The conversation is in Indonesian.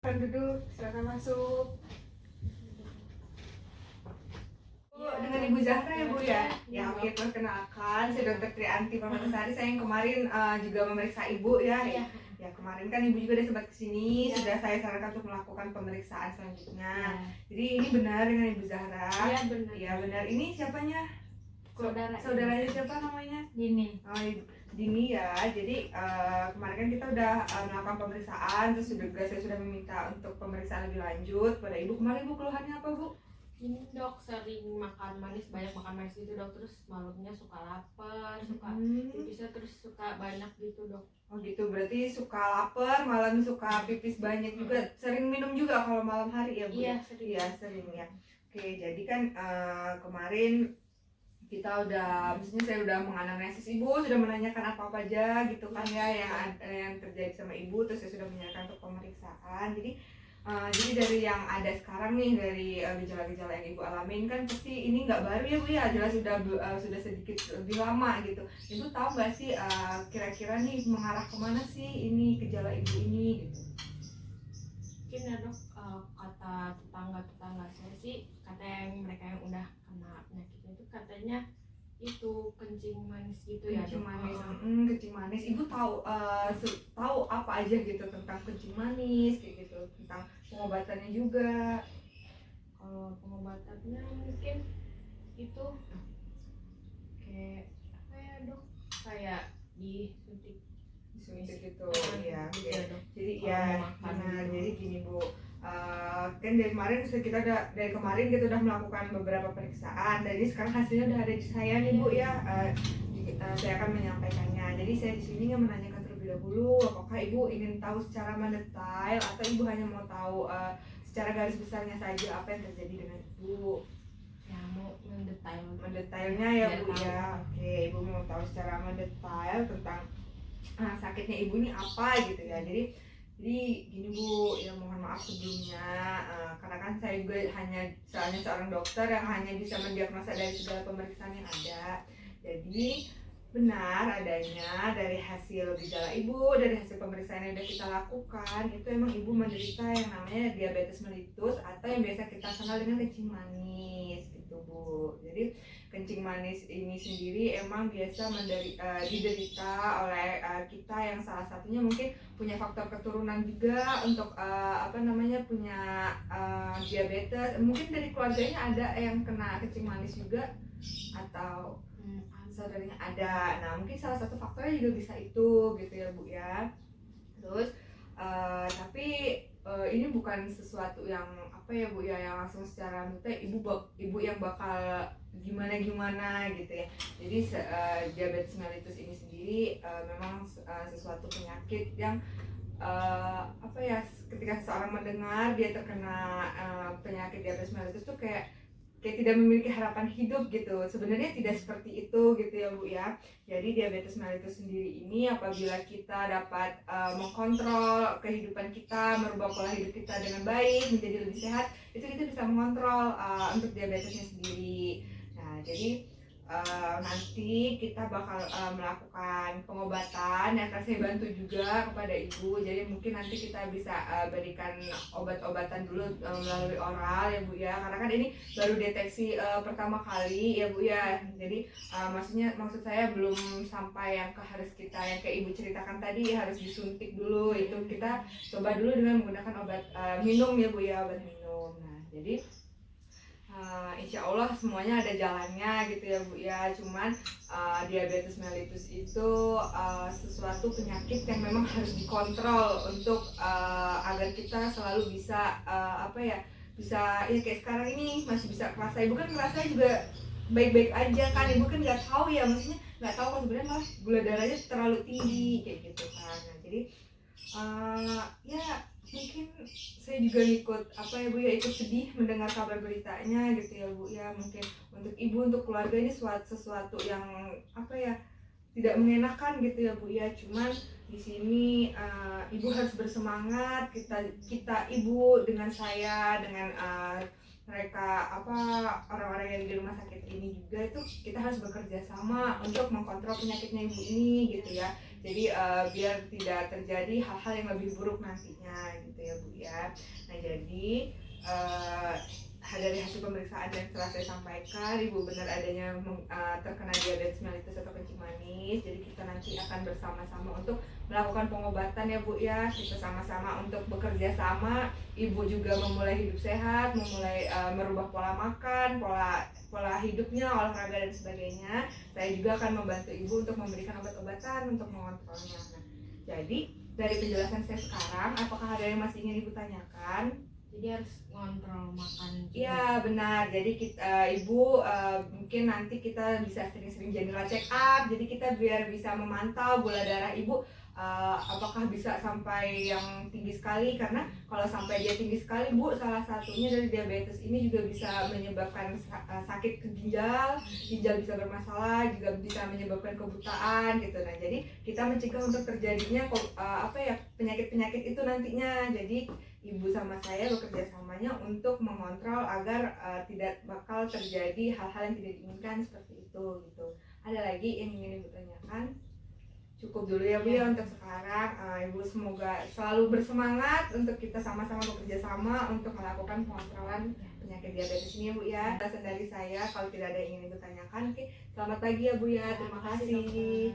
Duduk, silakan masuk. Dengan Ibu Zahra ya Bu ya? Ya oke, perkenalkan saya Dr. Trianti Permatasari. Saya yang kemarin juga memeriksa Ibu ya. Ya kemarin kan Ibu juga udah sempat kesini, sudah saya sarankan untuk melakukan pemeriksaan selanjutnya. Jadi ini benar dengan Ibu Zahra? Iya benar. Iya benar. Ini siapanya? Saudaranya siapa namanya? Dini. Oh, Dini ya. Jadi kemarin kan kita udah melakukan pemeriksaan, terus saya sudah meminta untuk pemeriksaan lebih lanjut pada Ibu. Kemarin Bu keluhannya apa Bu? Ini dok sering makan manis, banyak makan manis gitu dok, terus malamnya suka lapar, suka bisa terus suka banyak gitu dok. Oh gitu, berarti suka lapar, malam suka pipis banyak juga, sering minum juga kalau malam hari ya Bu? Iya sering. Iya sering ya. Oke, jadi kan kemarin kita udah, maksudnya saya udah menganalisis Ibu, sudah menanyakan apa-apa aja gitu kan ya yang terjadi sama Ibu, terus saya sudah menanyakan untuk pemeriksaan. Jadi dari yang ada sekarang nih, dari gejala-gejala yang Ibu alamin kan pasti ini nggak baru ya Bu ya, jelas sudah sedikit lebih lama gitu. Ibu tahu nggak sih kira-kira nih mengarah kemana sih ini gejala Ibu ini gitu? Mungkin ya dok, kata tetangga saya sih, kata yang mereka yang udah kena penyakitnya itu katanya itu kencing manis gitu ya Kencing dok. manis, kencing manis. Ibu tahu apa aja gitu tentang kencing manis kayak gitu, tentang pengobatannya juga. Kalau pengobatannya mungkin itu kayak apa ya dok, kayak disuntik Gitu ya. gitu Oke. ya dok. Jadi Kalau ya makan benar. gitu. Jadi gini Bu, kan dari kemarin kita udah melakukan beberapa periksaan. Jadi sekarang hasilnya udah ada di saya nih Bu ya. Saya akan menyampaikannya. Jadi saya di sini nggak menanyakan terlebih dahulu apakah Ibu ingin tahu secara mendetail atau Ibu hanya mau tahu secara garis besarnya saja apa yang terjadi dengan Ibu. Ya mau Mendetailnya ya Bu ya. Oke, Ibu mau tahu secara mendetail tentang sakitnya Ibu ini apa gitu ya. Jadi gini Bu, ya mohon maaf sebelumnya karena kan saya juga soalnya seorang dokter yang hanya bisa mendiagnosa dari segala pemeriksaan yang ada. Jadi benar adanya dari hasil gejala Ibu, dari hasil pemeriksaan yang sudah kita lakukan, itu emang Ibu menderita yang namanya diabetes mellitus atau yang biasa kita kenal dengan kencing manis gitu Bu. Jadi kencing manis ini sendiri emang biasa diderita oleh kita yang salah satunya mungkin punya faktor keturunan juga untuk punya diabetes. Mungkin dari keluarganya ada yang kena kencing manis juga atau saudaranya ada. Nah mungkin salah satu faktornya juga bisa itu gitu ya Bu ya. Terus tapi ini bukan sesuatu yang apa ya Bu ya, yang langsung secara mutlak ibu yang bakal gimana gitu ya. Jadi diabetes mellitus ini sendiri memang sesuatu penyakit yang ketika seseorang mendengar dia terkena penyakit diabetes mellitus tuh kayak tidak memiliki harapan hidup gitu. Sebenarnya tidak seperti itu gitu ya Bu ya. Jadi diabetes mellitus sendiri ini apabila kita dapat mengkontrol kehidupan kita, merubah pola hidup kita dengan baik menjadi lebih sehat, itu kita bisa mengontrol untuk diabetesnya sendiri. Nah jadi nanti kita bakal melakukan pengobatan yang akan saya bantu juga kepada Ibu. Jadi mungkin nanti kita bisa berikan obat-obatan dulu melalui oral ya Bu ya, karena kan ini baru deteksi pertama kali ya Bu ya. Jadi maksud saya belum sampai yang harus kita yang kayak Ibu ceritakan tadi harus disuntik dulu. Itu kita coba dulu dengan menggunakan obat minum ya Bu ya, obat minum. Nah jadi insya Allah semuanya ada jalannya gitu ya Bu ya. Cuman diabetes mellitus itu sesuatu penyakit yang memang harus dikontrol untuk agar kita selalu bisa bisa ya kayak sekarang ini masih bisa kerasa. Ibu kan kerasa juga baik-baik aja kan, Ibu kan nggak tahu ya, maksudnya nggak tahu kalau sebenarnya malah gula darahnya terlalu tinggi kayak gitu kan. Nah jadi ya mungkin saya juga ikut Bu ya, ikut sedih mendengar kabar beritanya gitu ya Bu ya. Mungkin untuk Ibu, untuk keluarga ini sesuatu yang tidak mengenakan gitu ya Bu ya. Cuman di sini Ibu harus bersemangat, kita Ibu dengan saya, dengan mereka orang-orang yang di rumah sakit ini juga, itu kita harus bekerja sama untuk mengkontrol penyakitnya Ibu ini gitu ya. Jadi biar tidak terjadi hal-hal yang lebih buruk nantinya gitu ya Bu ya. Nah jadi dari hasil pemeriksaan yang telah saya sampaikan, Ibu benar adanya terkena diabetes mellitus atau kencing manis. Jadi kita nanti akan bersama-sama untuk melakukan pengobatan ya Bu ya. Kita sama-sama untuk bekerja sama. Ibu juga memulai hidup sehat, memulai merubah pola makan, pola hidupnya, olahraga dan sebagainya. Saya juga akan membantu Ibu untuk memberikan obat-obatan untuk mengontrolnya. Nah, jadi dari penjelasan saya sekarang, apakah ada yang masih ingin Ibu tanyakan? Jadi harus ngontrol makan juga. Iya benar. Jadi Ibu mungkin nanti kita bisa sering-sering general check up. Jadi kita biar bisa memantau gula darah Ibu apakah bisa sampai yang tinggi sekali, karena kalau sampai dia tinggi sekali Bu, salah satunya dari diabetes ini juga bisa menyebabkan sakit ke ginjal bisa bermasalah, juga bisa menyebabkan kebutaan gitu. Nah jadi kita mencegah untuk terjadinya penyakit-penyakit itu nantinya. Jadi Ibu sama saya bekerja samanya untuk mengontrol agar tidak bakal terjadi hal-hal yang tidak diinginkan seperti itu gitu. Ada lagi yang ingin Ibu tanyakan? Cukup dulu ya Bu ya untuk sekarang. Ibu semoga selalu bersemangat untuk kita sama-sama bekerja sama untuk melakukan pengontrolan penyakit diabetes ini ya Bu ya. Pesan dari saya, kalau tidak ada yang ingin Ibu tanyakan, oke. Selamat pagi ya Bu ya. Terima kasih.